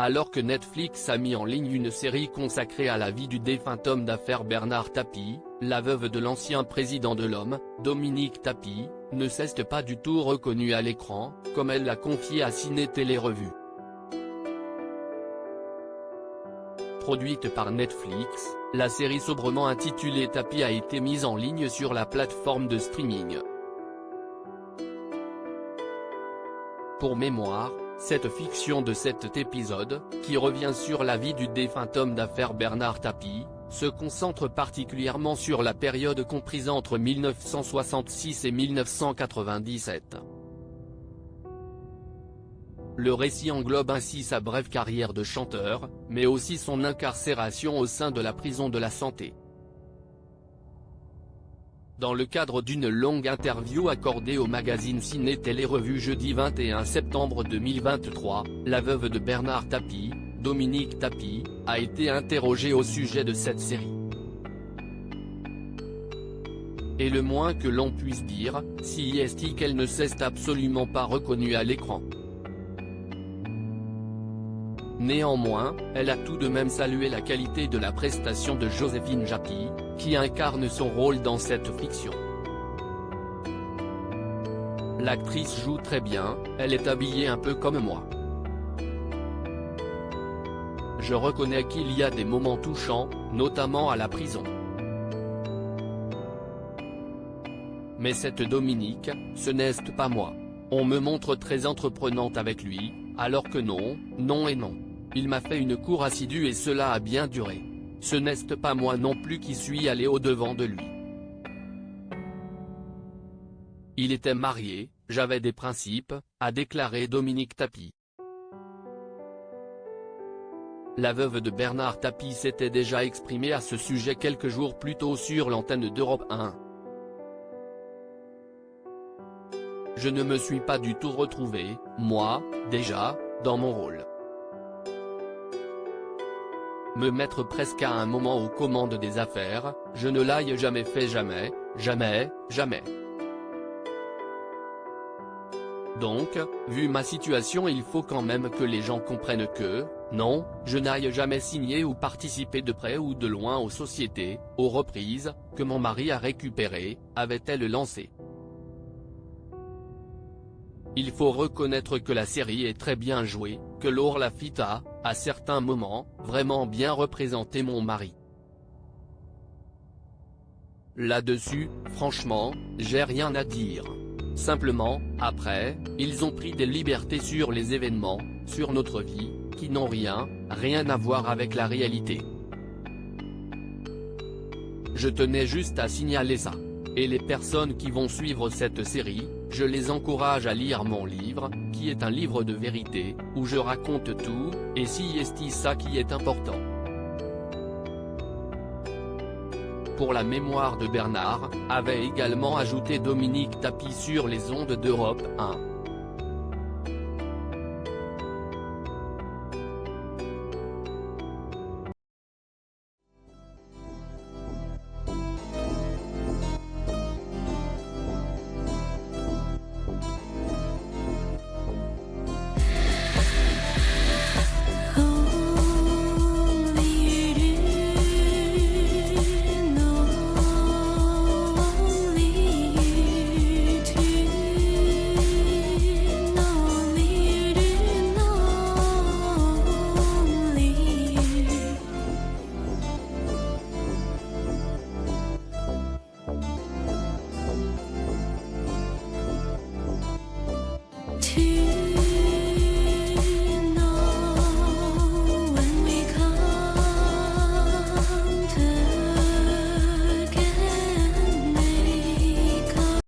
Alors que Netflix a mis en ligne une série consacrée à la vie du défunt homme d'affaires Bernard Tapie, la veuve de l'ancien président de l'Homme, Dominique Tapie, ne s'est pas du tout reconnue à l'écran, comme elle l'a confié à Ciné Télé Revue. Produite par Netflix, la série sobrement intitulée Tapie a été mise en ligne sur la plateforme de streaming. Pour mémoire, cette fiction de 7 épisodes, qui revient sur la vie du défunt homme d'affaires Bernard Tapie, se concentre particulièrement sur la période comprise entre 1966 et 1997. Le récit englobe ainsi sa brève carrière de chanteur, mais aussi son incarcération au sein de la prison de la Santé. Dans le cadre d'une longue interview accordée au magazine Ciné Télé Revue jeudi 21 septembre 2023, la veuve de Bernard Tapie, Dominique Tapie, a été interrogée au sujet de cette série. Et le moins que l'on puisse dire, c'est qu'elle ne s'est absolument pas reconnue à l'écran. Néanmoins, elle a tout de même salué la qualité de la prestation de Joséphine Japy, qui incarne son rôle dans cette fiction. L'actrice joue très bien, elle est habillée un peu comme moi. Je reconnais qu'il y a des moments touchants, notamment à la prison. Mais cette Dominique, ce n'est pas moi. On me montre très entreprenante avec lui, alors que non, non et non. Il m'a fait une cour assidue et cela a bien duré. Ce n'est pas moi non plus qui suis allé au-devant de lui. Il était marié, j'avais des principes, a déclaré Dominique Tapie. La veuve de Bernard Tapie s'était déjà exprimée à ce sujet quelques jours plus tôt sur l'antenne d'Europe 1. Je ne me suis pas du tout retrouvé, moi, déjà, dans mon rôle. Me mettre presque à un moment aux commandes des affaires, je ne l'ai jamais fait jamais, jamais, jamais. Donc, vu ma situation il faut quand même que les gens comprennent que, non, je n'ai jamais signé ou participé de près ou de loin aux sociétés, aux reprises, que mon mari a récupérées, avait-elle lancé. Il faut reconnaître que la série est très bien jouée, que Laure Lafitte a, à certains moments, vraiment bien représenté mon mari. Là-dessus, franchement, j'ai rien à dire. Simplement, après, ils ont pris des libertés sur les événements, sur notre vie, qui n'ont rien à voir avec la réalité. Je tenais juste à signaler ça. Et les personnes qui vont suivre cette série, je les encourage à lire mon livre, qui est un livre de vérité, où je raconte tout, et c'est ça qui est important. Pour la mémoire de Bernard, avait également ajouté Dominique Tapie sur les ondes d'Europe 1.